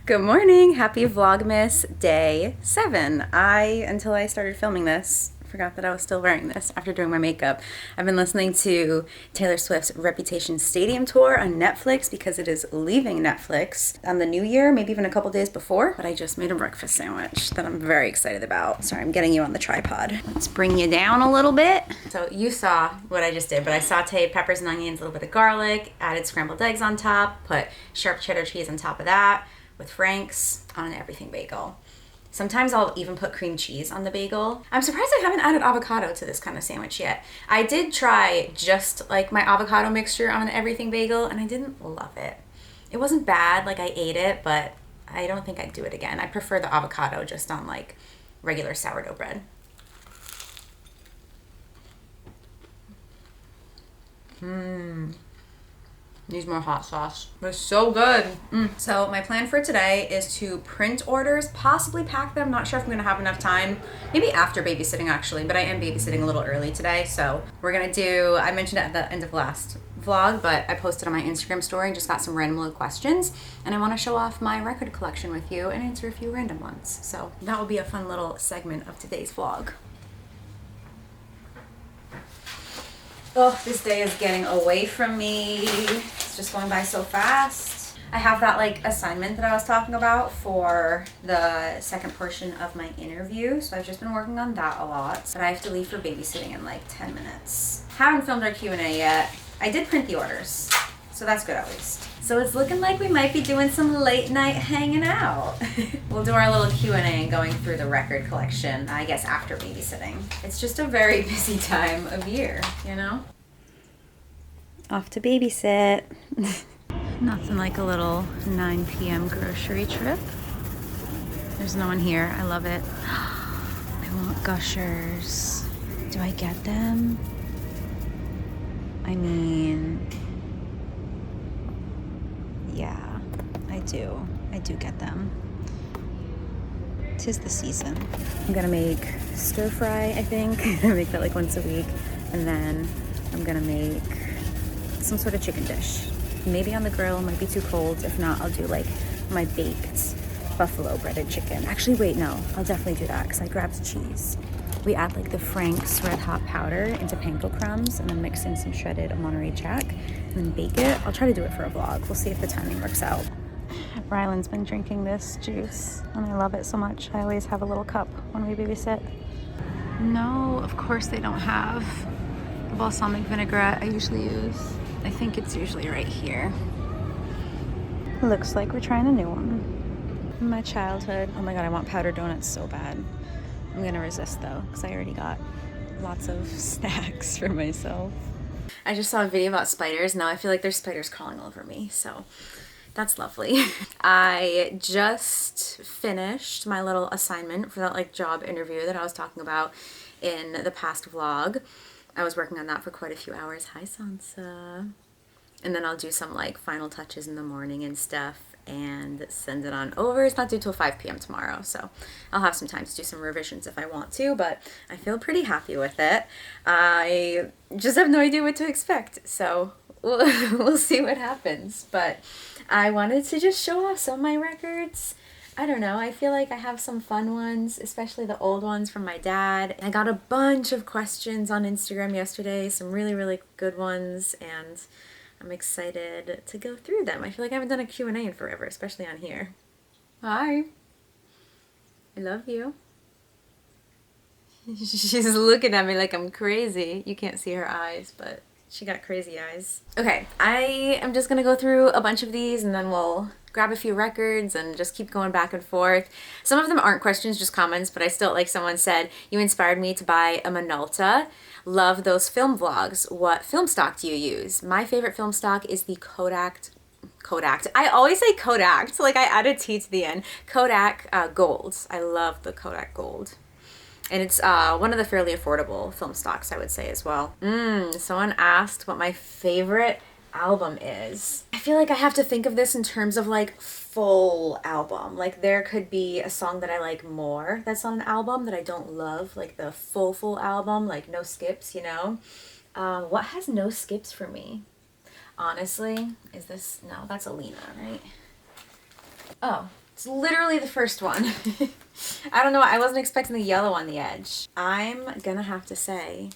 Good morning. Happy Vlogmas day 7. Until I started filming this, forgot that I was still wearing this after doing my makeup. I've been listening to Taylor Swift's Reputation Stadium Tour on Netflix because it is leaving Netflix on the new year, maybe even a couple days before. But I just made a breakfast sandwich that I'm very excited about. Sorry, I'm getting you on the tripod. Let's bring you down a little bit. So you saw what I just did, but I sauteed peppers and onions, a little bit of garlic, added scrambled eggs on top, put sharp cheddar cheese on top of that with Frank's on an everything bagel. Sometimes I'll even put cream cheese on the bagel. I'm surprised I haven't added avocado to this kind of sandwich yet. I did try just like my avocado mixture on an everything bagel and I didn't love it. It wasn't bad, like I ate it, but I don't think I'd do it again. I prefer the avocado just on like regular sourdough bread. Needs more hot sauce. It's so good. So my plan for today is to print orders, possibly pack them. Not sure if I'm gonna have enough time. Maybe after babysitting actually, but I am babysitting a little early today. So we're gonna do, I mentioned it at the end of last vlog, but I posted on my Instagram story and just got some random little questions. And I wanna show off my record collection with you and answer a few random ones. So that will be a fun little segment of today's vlog. Oh, this day is getting away from me. It's just going by so fast. I have that like assignment that I was talking about for the second portion of my interview. So I've just been working on that a lot. But I have to leave for babysitting in like 10 minutes. Haven't filmed our Q&A yet. I did print the orders, so that's good at least. So it's looking like we might be doing some late night hanging out. We'll do our little Q&A and going through the record collection, I guess, after babysitting. It's just a very busy time of year, you know? Off to babysit. Nothing like a little 9 p.m. grocery trip. There's no one here. I love it. I want Gushers. Do I get them? I mean, yeah, I do. I do get them. 'Tis the season. I'm gonna make stir fry, I think. I'm gonna make that like once a week. And then I'm gonna make some sort of chicken dish. Maybe on the grill, might be too cold. If not, I'll do like my baked buffalo breaded chicken. Actually, wait, no, I'll definitely do that because I grabbed cheese. We add like the Frank's red hot powder into panko crumbs and then mix in some shredded Monterey Jack and then bake it. I'll try to do it for a vlog. We'll see if the timing works out. Rylan's been drinking this juice and I love it so much. I always have a little cup when we babysit. No, of course they don't have the balsamic vinaigrette I usually use. I think it's usually right here. Looks like we're trying a new one. My childhood. Oh my god, I want powdered donuts so bad. I'm gonna resist though, because I already got lots of snacks for myself. I just saw a video about spiders. Now I feel like there's spiders crawling all over me, so that's lovely. I just finished my little assignment for that like job interview that I was talking about in the past vlog. I was working on that for quite a few hours. Hi, Sansa. And then I'll do some like final touches in the morning and stuff and send it on over. It's not due till 5 p.m. tomorrow, so I'll have some time to do some revisions if I want to, but I feel pretty happy with it. I just have no idea what to expect, so we'll see what happens. But I wanted to just show off some of my records. I don't know, I feel like I have some fun ones, especially the old ones from my dad. I got a bunch of questions on Instagram yesterday, some really, really good ones, and I'm excited to go through them. I feel like I haven't done a Q&A in forever, especially on here. Hi. I love you. She's looking at me like I'm crazy. You can't see her eyes, but she got crazy eyes. Okay, I am just gonna go through a bunch of these and then we'll grab a few records and just keep going back and forth. Some of them aren't questions, just comments, but I still, like someone said, you inspired me to buy a Minolta. Love those film vlogs. What film stock do you use? My favorite film stock is the Kodak. I always say Kodak, like I added T to the end. Kodak Gold. I love the Kodak Gold. And it's one of the fairly affordable film stocks, I would say, as well. Someone asked what my favorite album is. I feel like I have to think of this in terms of like full album. Like there could be a song that I like more that's on an album that I don't love, like the full album, like no skips, you know? What has no skips for me? Honestly, is this, no, that's Alina, right? Oh, It's literally the first one. I don't know, I wasn't expecting the yellow on the edge. I'm gonna have to say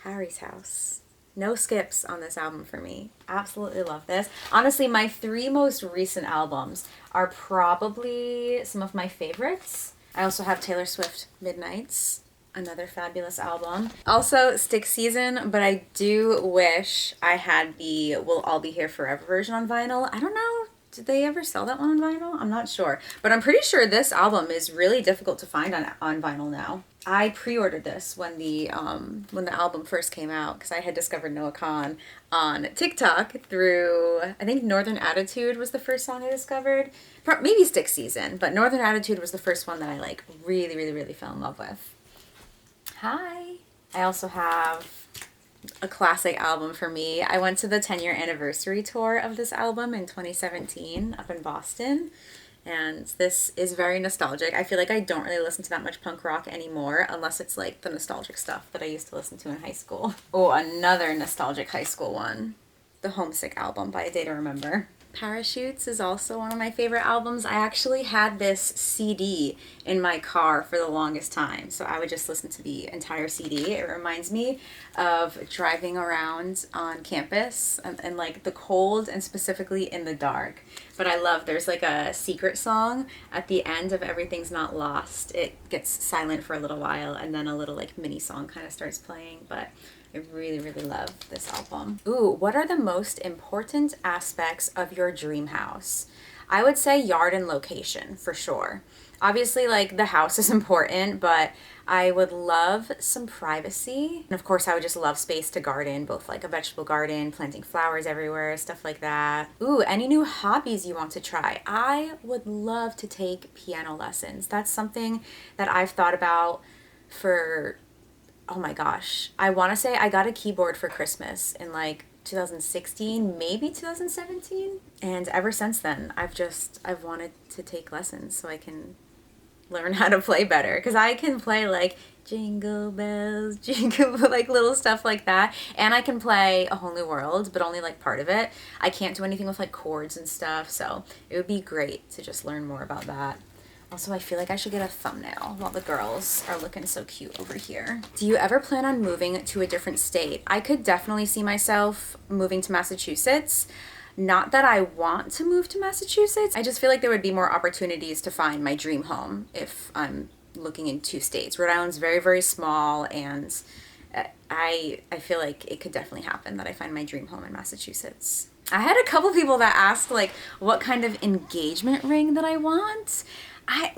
Harry's House. No skips on this album for me. Absolutely love this. Honestly, my 3 most recent albums are probably some of my favorites. I also have Taylor Swift Midnights, another fabulous album. Also Stick Season, but I do wish I had the We'll All Be Here Forever version on vinyl. I don't know. Did they ever sell that one on vinyl? I'm not sure. But I'm pretty sure this album is really difficult to find on vinyl now. I pre-ordered this when the album first came out because I had discovered Noah Kahan on TikTok through, I think Northern Attitude was the first song I discovered. Maybe Stick Season, but Northern Attitude was the first one that I like really, really, really fell in love with. Hi. I also have a classic album for me. I went to the 10-year anniversary tour of this album in 2017 up in Boston, and this is very nostalgic. I feel like I don't really listen to that much punk rock anymore unless it's like the nostalgic stuff that I used to listen to in high school. Oh, another nostalgic high school one. The Homesick album by A Day to Remember. Parachutes is also one of my favorite albums. I actually had this CD in my car for the longest time, so I would just listen to the entire CD. It reminds me of driving around on campus and like the cold and specifically in the dark. But I love, there's like a secret song at the end of Everything's Not Lost. It gets silent for a little while and then a little like mini song kind of starts playing, but I really, really love this album. Ooh, what are the most important aspects of your dream house? I would say yard and location, for sure. Obviously, like, the house is important, but I would love some privacy. And of course, I would just love space to garden, both like a vegetable garden, planting flowers everywhere, stuff like that. Ooh, any new hobbies you want to try? I would love to take piano lessons. That's something that I've thought about for, oh my gosh, I want to say I got a keyboard for Christmas in like 2016, maybe 2017. And ever since then, I've wanted to take lessons so I can learn how to play better. Because I can play like Jingle Bells, Jingle, like little stuff like that. And I can play A Whole New World, but only like part of it. I can't do anything with like chords and stuff. So it would be great to just learn more about that. Also, I feel like I should get a thumbnail while the girls are looking so cute over here. Do you ever plan on moving to a different state? I could definitely see myself moving to Massachusetts. Not that I want to move to Massachusetts. I just feel like there would be more opportunities to find my dream home if I'm looking in 2 states. Rhode Island's very, very small, and I feel like it could definitely happen that I find my dream home in Massachusetts. I had a couple people that asked like what kind of engagement ring that I want. I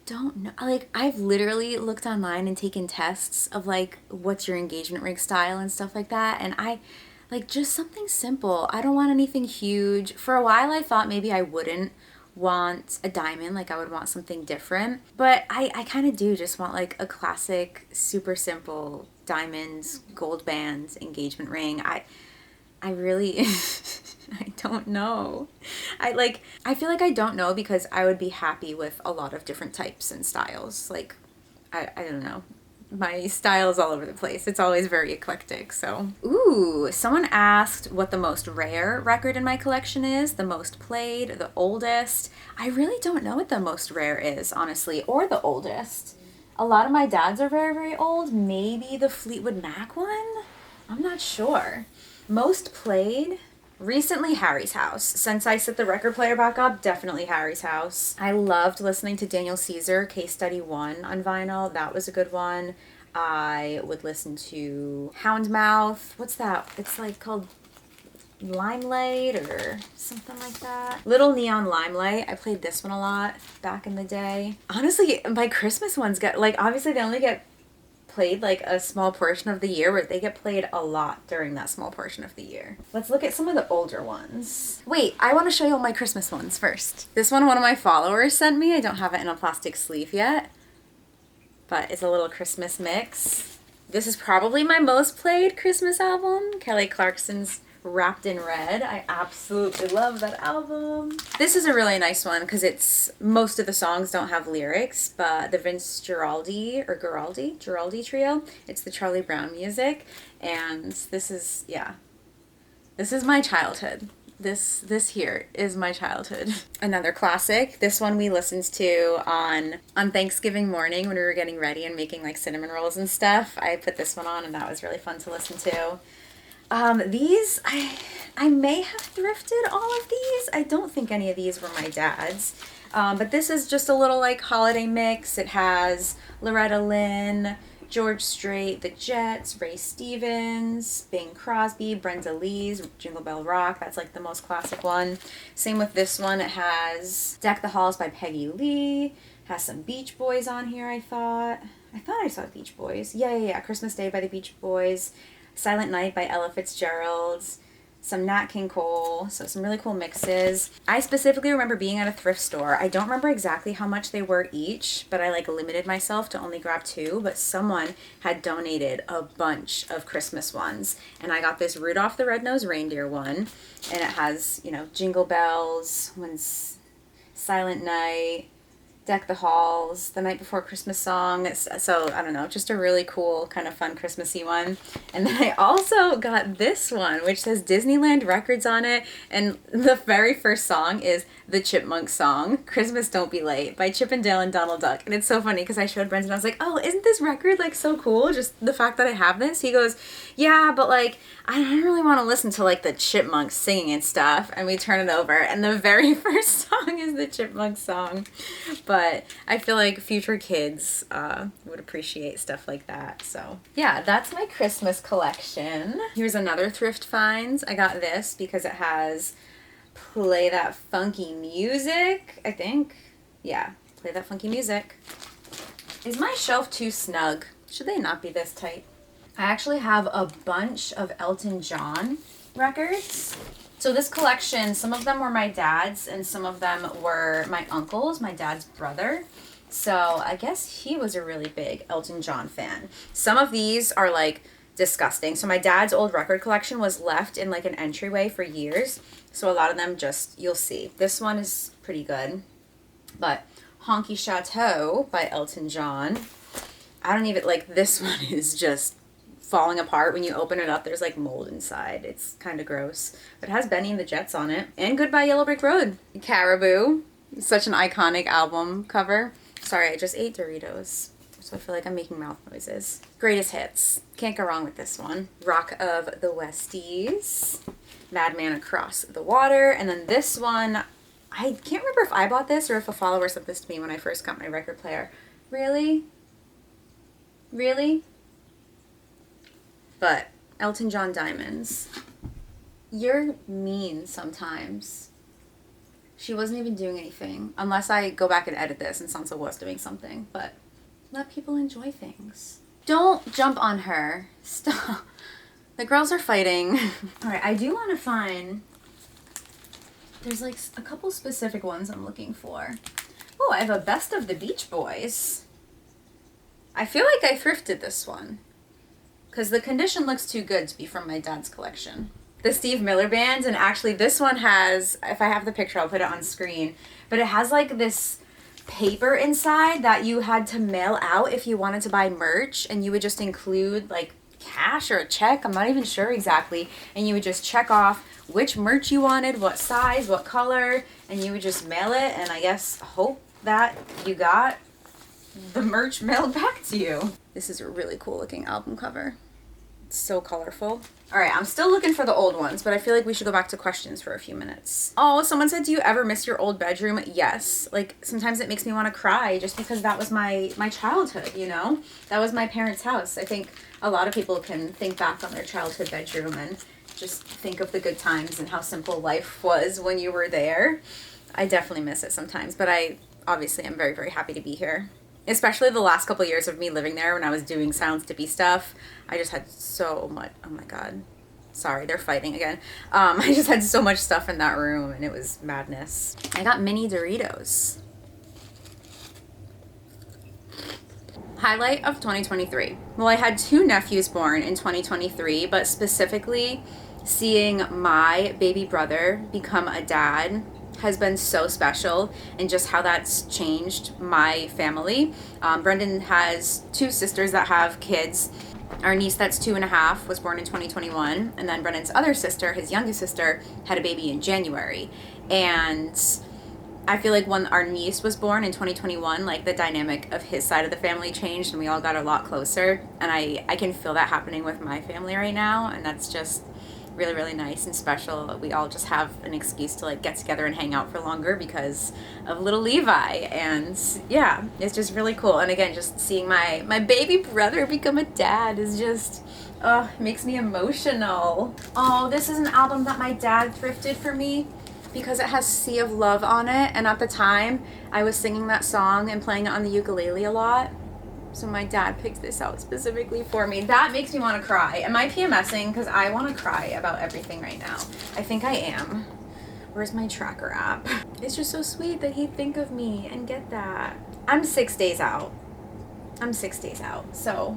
don't know. Like, I've literally looked online and taken tests of like what's your engagement ring style and stuff like that, and I like just something simple. I don't want anything huge. For a while I thought maybe I wouldn't want a diamond, like I would want something different, but I kind of do just want like a classic, super simple diamonds, gold band engagement ring. I really, I don't know. I feel like I don't know because I would be happy with a lot of different types and styles. Like, I don't know. My style is all over the place. It's always very eclectic, so. Ooh, someone asked what the most rare record in my collection is, the most played, the oldest. I really don't know what the most rare is, honestly, or the oldest. A lot of my dad's are very, very old. Maybe the Fleetwood Mac one? I'm not sure. Most played, recently Harry's House. Since I set the record player back up, definitely Harry's House. I loved listening to Daniel Caesar, Case Study 1 on vinyl. That was a good one. I would listen to Houndmouth. What's that? It's like called Limelight or something like that. Little Neon Limelight. I played this one a lot back in the day. Honestly, my Christmas ones get, like, obviously they only get played like a small portion of the year, but they get played a lot during that small portion of the year. Let's look at some of the older ones. Wait, I want to show you all my Christmas ones first. This one of my followers sent me. I don't have it in a plastic sleeve yet, but it's a little Christmas mix. This is probably my most played Christmas album, Kelly Clarkson's Wrapped in Red. I absolutely love that album. This is a really nice one because it's, most of the songs don't have lyrics, but the Vince Guaraldi trio, it's the Charlie Brown music, and this is, yeah, this is my childhood. This here is my childhood. Another classic. This one we listened to on Thanksgiving morning when we were getting ready and making like cinnamon rolls and stuff. I put this one on and that was really fun to listen to. These, I may have thrifted all of these. I don't think any of these were my dad's. But this is just a little like holiday mix. It has Loretta Lynn, George Strait, The Jets, Ray Stevens, Bing Crosby, Brenda Lee's Jingle Bell Rock. That's like the most classic one. Same with this one. It has Deck the Halls by Peggy Lee. Has some Beach Boys on here, I thought. I saw Beach Boys. Yeah. Christmas Day by the Beach Boys. Silent Night by Ella Fitzgerald. Some Nat King Cole, so some really cool mixes. I specifically remember being at a thrift store. I don't remember exactly how much they were each, but I like limited myself to only grab 2, but someone had donated a bunch of Christmas ones. And I got this Rudolph the Red-Nosed Reindeer one, and it has, you know, Jingle Bells, when's Silent Night, Deck the Halls, The Night Before Christmas Song. So, I don't know, just a really cool, kind of fun Christmassy one. And then I also got this one, which says Disneyland Records on it. And the very first song is the Chipmunk song, Christmas Don't Be Late, by Chip and Dale and Donald Duck. And it's so funny because I showed Brendan and I was like, oh, isn't this record like so cool? Just the fact that I have this. He goes, yeah, but like, I don't really want to listen to like the Chipmunks singing and stuff. And we turn it over and the very first song is the Chipmunk song. But I feel like future kids would appreciate stuff like that. So yeah, that's my Christmas collection. Here's another thrift find. I got this because it has Play That Funky Music, I think. Yeah, Play That Funky Music. Is my shelf too snug? Should they not be this tight? I actually have a bunch of Elton John records. So this collection, some of them were my dad's and some of them were my uncle's, my dad's brother. So I guess he was a really big Elton John fan. Some of these are like disgusting. So my dad's old record collection was left in like an entryway for years. So a lot of them just, you'll see. This one is pretty good. But Honky Chateau by Elton John. I don't even, like, this one is just falling apart. When you open it up, there's like mold inside. It's kind of gross. But it has Benny and the Jets on it. And Goodbye Yellow Brick Road. Caribou. Such an iconic album cover. Sorry, I just ate Doritos. So I feel like I'm making mouth noises. Greatest Hits. Can't go wrong with this one. Rock of the Westies. Madman Across the Water. And then this one, I can't remember if I bought this or if a follower sent this to me when I first got my record player. Really? Really? But Elton John Diamonds. You're mean sometimes. She wasn't even doing anything. Unless I go back and edit this and Sansa was doing something. But let people enjoy things. Don't jump on her. Stop. The girls are fighting. Alright, I do want to find... There's like a couple specific ones I'm looking for. Oh, I have a Best of the Beach Boys. I feel like I thrifted this one. Because the condition looks too good to be from my dad's collection. The Steve Miller Band, and actually this one has, if I have the picture I'll put it on screen, but it has like this paper inside that you had to mail out if you wanted to buy merch, and you would just include like cash or a check, I'm not even sure exactly, and you would just check off which merch you wanted, what size, what color, and you would just mail it, and I guess hope that you got the merch mailed back to you. This is a really cool looking album cover. It's so colorful. All right, I'm still looking for the old ones, but I feel like we should go back to questions for a few minutes. Oh, someone said, do you ever miss your old bedroom? Yes. Like, sometimes it makes me want to cry just because that was my childhood, you know? That was my parents' house. I think a lot of people can think back on their childhood bedroom and just think of the good times and how simple life was when you were there. I definitely miss it sometimes, but I obviously am very, very happy to be here. Especially the last couple of years of me living there when I was doing Sounds to Be stuff. I just had so much, oh my God. Sorry, they're fighting again. I just had so much stuff in that room and it was madness. I got mini Doritos. Highlight of 2023. Well, I had 2 nephews born in 2023, but specifically seeing my baby brother become a dad has been so special, and just how that's changed my family. Brendan has 2 sisters that have kids, Our niece that's 2.5 was born in 2021, and then Brennan's other sister, his youngest sister, had a baby in January. And I feel like when our niece was born in 2021, like the dynamic of his side of the family changed and we all got a lot closer. And I can feel that happening with my family right now. And that's just really, really nice and special. We all just have an excuse to like get together and hang out for longer because of little Levi. And yeah, it's just really cool. And again, just seeing my baby brother become a dad is just, oh, it makes me emotional. Oh, this is an album that my dad thrifted for me because it has Sea of Love on it, and at the time I was singing that song and playing it on the ukulele a lot, so my dad picked this out specifically for me. That makes me want to cry. Am I PMSing? Because I want to cry about everything right now. I think I am. Where's my tracker app? It's just so sweet that he'd think of me and get that. I'm 6 days out. So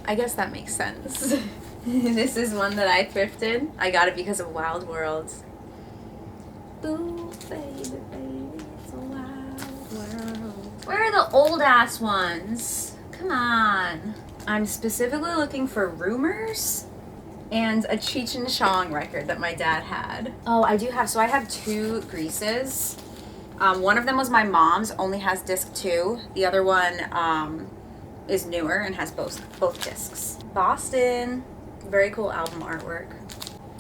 I guess that makes sense. This is one that I thrifted. I got it because of Wild Worlds. Ooh, baby, baby, it's a wild world. Where are the old ass ones? Come on. I'm specifically looking for Rumors and a Cheech and Chong record that my dad had. Oh, I do have, so I have 2 Greases. One of them was my mom's, only has disc 2. The other one is newer and has both discs. Boston, very cool album artwork.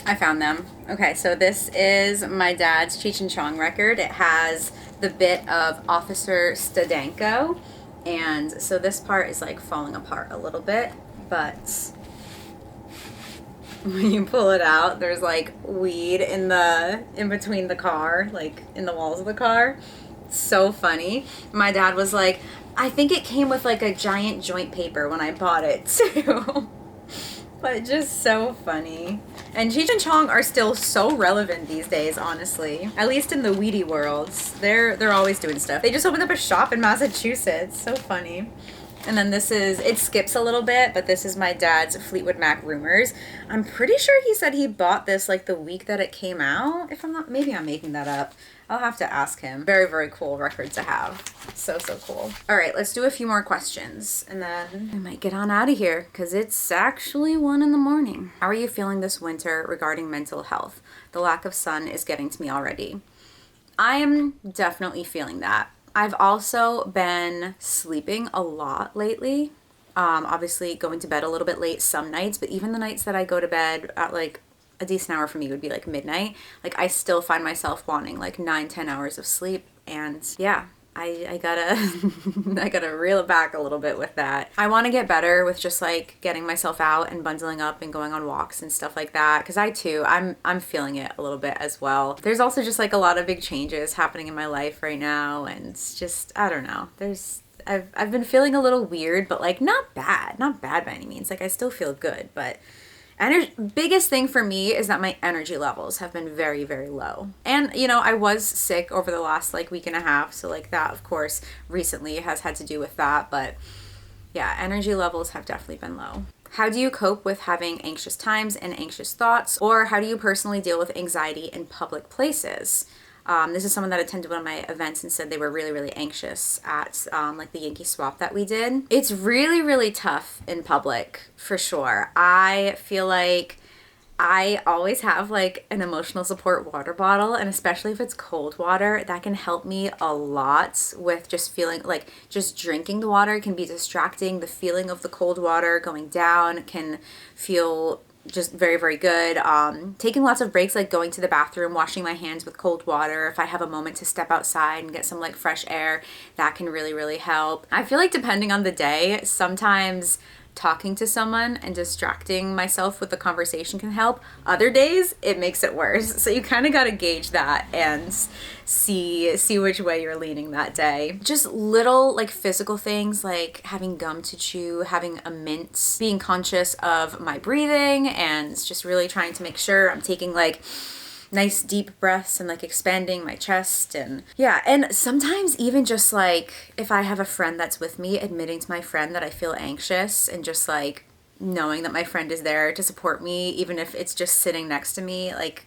I found them. Okay, so this is my dad's Cheech and Chong record. It has the bit of Officer Stadenko, and so this part is like falling apart a little bit, but when you pull it out, there's like weed in between the car, like in the walls of the car. It's so funny. My dad was like, I think it came with like a giant joint paper when I bought it too. But just so funny. And Cheech and Chong are still so relevant these days, honestly. At least in the weedy worlds. They're always doing stuff. They just opened up a shop in Massachusetts. So funny. And then this is, it skips a little bit, but this is my dad's Fleetwood Mac Rumors. I'm pretty sure he said he bought this like the week that it came out. If I'm not, maybe I'm making that up. I'll have to ask him. Very, very cool record to have. So cool. All right, let's do a few more questions and then I might get on out of here because it's actually 1 a.m. How are you feeling this winter regarding mental health? The lack of sun is getting to me already. I am definitely feeling that. I've also been sleeping a lot lately. Obviously going to bed a little bit late some nights, but even the nights that I go to bed at like a decent hour for me would be like midnight, like I still find myself wanting like 9-10 hours of sleep. And yeah, I gotta I gotta reel it back a little bit with that. I want to get better with just like getting myself out and bundling up and going on walks and stuff like that, because I'm feeling it a little bit as well. There's also just like a lot of big changes happening in my life right now, and it's just, I don't know, I've been feeling a little weird, but like not bad by any means. Like I still feel good, but biggest thing for me is that my energy levels have been very, very low. And, you know, I was sick over the last like week and a half. So like that, of course, recently has had to do with that. But yeah, energy levels have definitely been low. How do you cope with having anxious times and anxious thoughts? Or how do you personally deal with anxiety in public places? This is someone that attended one of my events and said they were really, really anxious at like the Yankee swap that we did. It's really, really tough in public for sure. I feel like I always have like an emotional support water bottle, and especially if it's cold water, that can help me a lot with just feeling like just drinking the water can be distracting. The feeling of the cold water going down can feel just very, very good. Taking lots of breaks, like going to the bathroom, washing my hands with cold water. If I have a moment to step outside and get some like fresh air, that can really, really help. I feel like depending on the day, sometimes talking to someone and distracting myself with the conversation can help. Other days, it makes it worse. So you kind of got to gauge that and see which way you're leaning that day. Just little like physical things like having gum to chew, having a mint, being conscious of my breathing, and just really trying to make sure I'm taking like nice deep breaths and like expanding my chest. And yeah, and sometimes even just like if I have a friend that's with me, admitting to my friend that I feel anxious and just like knowing that my friend is there to support me, even if it's just sitting next to me, like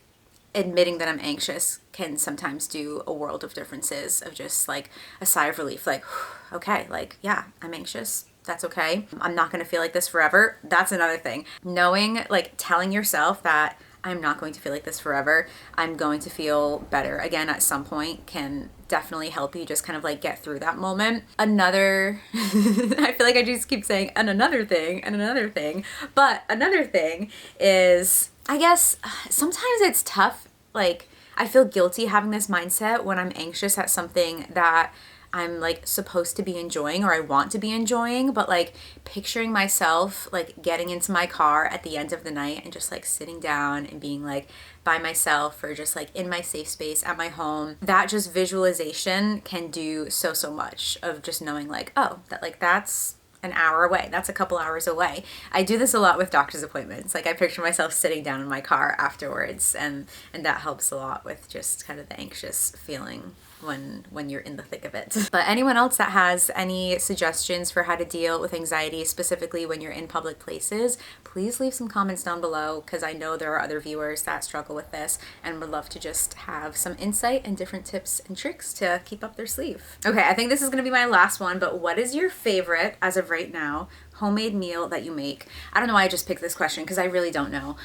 admitting that I'm anxious can sometimes do a world of differences, of just like a sigh of relief, like okay, like yeah, I'm anxious, That's okay. I'm not gonna feel like this forever. That's another thing. Knowing, like telling yourself that I'm not going to feel like this forever. I'm going to feel better again at some point can definitely help you just kind of like get through that moment. Another, I feel like I just keep saying, and another thing, but another thing is, I guess sometimes it's tough. Like, I feel guilty having this mindset when I'm anxious at something that I'm like supposed to be enjoying or I want to be enjoying, but like picturing myself like getting into my car at the end of the night and just like sitting down and being like by myself or just like in my safe space at my home, that just visualization can do so much of just knowing like, oh, that like that's an hour away. That's a couple hours away. I do this a lot with doctor's appointments. Like I picture myself sitting down in my car afterwards and that helps a lot with just kind of the anxious feeling when you're in the thick of it. But anyone else that has any suggestions for how to deal with anxiety, specifically when you're in public places, please leave some comments down below because I know there are other viewers that struggle with this and would love to just have some insight and different tips and tricks to keep up their sleeve. Okay, I think this is gonna be my last one, but what is your favorite, as of right now, homemade meal that you make? I don't know why I just picked this question because I really don't know.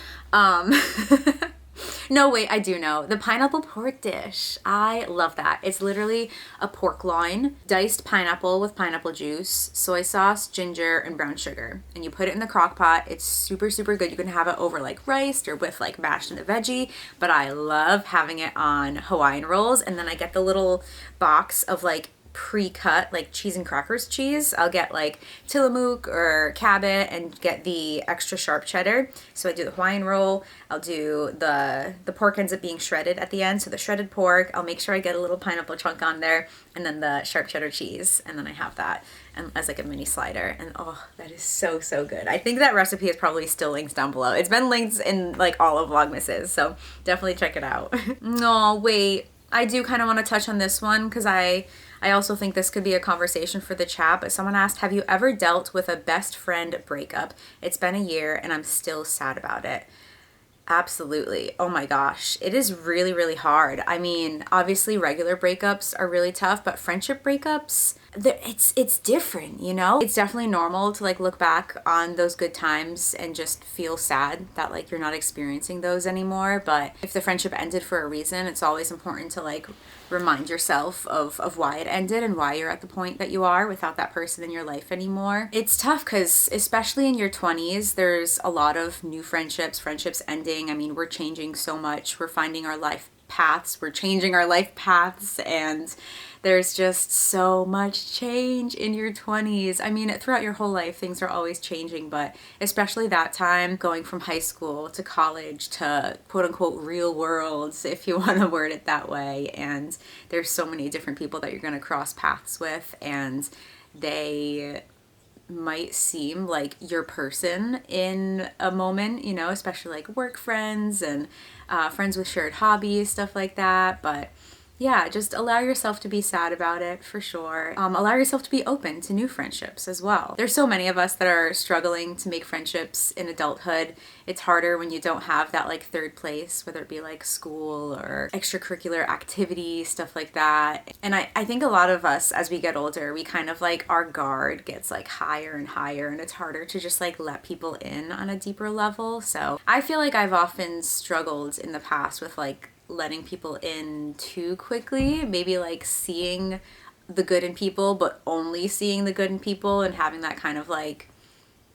No, wait, I do know. The pineapple pork dish. I love that. It's literally a pork loin, diced pineapple with pineapple juice, soy sauce, ginger, and brown sugar. And you put it in the crock pot. It's super good. You can have it over like rice or with like mashed in a veggie, but I love having it on Hawaiian rolls. And then I get the little box of like pre-cut like cheese and crackers cheese. I'll get like Tillamook or Cabot and get the extra sharp cheddar. So I do the Hawaiian roll. I'll do the pork ends up being shredded at the end. So the shredded pork, I'll make sure I get a little pineapple chunk on there and then the sharp cheddar cheese. And then I have that and as like a mini slider. And oh, that is so good. I think that recipe is probably still linked down below. It's been linked in like all of Vlogmas's. So definitely check it out. No, wait. I do kind of want to touch on this one because I also think this could be a conversation for the chat, but someone asked, have you ever dealt with a best friend breakup? It's been a year and I'm still sad about it. Absolutely. Oh my gosh. It is really hard. I mean, obviously regular breakups are really tough, but friendship breakups, it's different, you know? It's definitely normal to like look back on those good times and just feel sad that like you're not experiencing those anymore. But if the friendship ended for a reason, it's always important to like remind yourself of why it ended and why you're at the point that you are without that person in your life anymore. It's tough because especially in your 20s, there's a lot of new friendships ending. I mean, we're changing so much. We're finding our life paths. We're changing our life paths and there's just so much change in your 20s. I mean, throughout your whole life, things are always changing, but especially that time, going from high school to college to quote unquote real worlds, if you want to word it that way. And there's so many different people that you're going to cross paths with, and they might seem like your person in a moment, you know, especially like work friends and friends with shared hobbies, stuff like that. But yeah, just allow yourself to be sad about it for sure. Allow yourself to be open to new friendships as well. There's so many of us that are struggling to make friendships in adulthood. It's harder when you don't have that like third place, whether it be like school or extracurricular activities, stuff like that. And I think a lot of us as we get older, we kind of like our guard gets like higher and higher and it's harder to just like let people in on a deeper level. So I feel like I've often struggled in the past with like letting people in too quickly, maybe like seeing the good in people, but only seeing the good in people and having that kind of like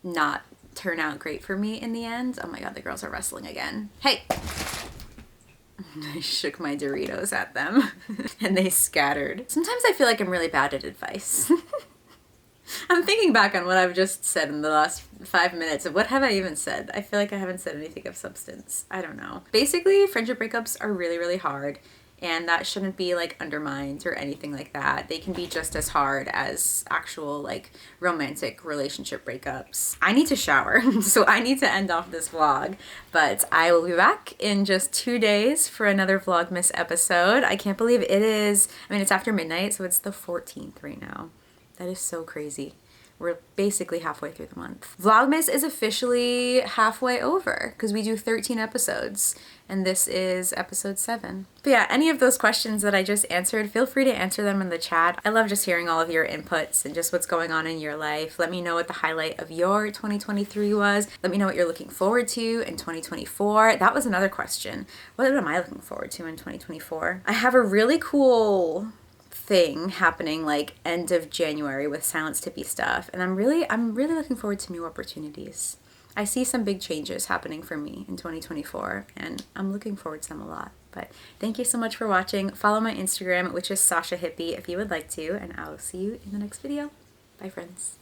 not turn out great for me in the end. Oh my God, the girls are wrestling again. Hey! I shook my Doritos at them and they scattered. Sometimes I feel like I'm really bad at advice. I'm thinking back on what I've just said in the last 5 minutes of what have I even said? I feel like I haven't said anything of substance. I don't know. Basically, friendship breakups are really hard and that shouldn't be like undermined or anything like that. They can be just as hard as actual like romantic relationship breakups. I need to shower, so I need to end off this vlog, but I will be back in just 2 days for another Vlogmas episode. I can't believe it is, I mean, it's after midnight, so it's the 14th right now. That is so crazy. We're basically halfway through the month. Vlogmas is officially halfway over because we do 13 episodes and this is episode 7. But yeah, any of those questions that I just answered, feel free to answer them in the chat. I love just hearing all of your inputs and just what's going on in your life. Let me know what the highlight of your 2023 was. Let me know what you're looking forward to in 2024. That was another question. What am I looking forward to in 2024? I have a really cool thing happening like end of January with Silence Tippy stuff, and I'm really looking forward to new opportunities. I see some big changes happening for me in 2024 and I'm looking forward to them a lot. But thank you so much for watching. Follow my Instagram, which is Sasha Hippie, if you would like to, and I'll see you in the next video. Bye friends.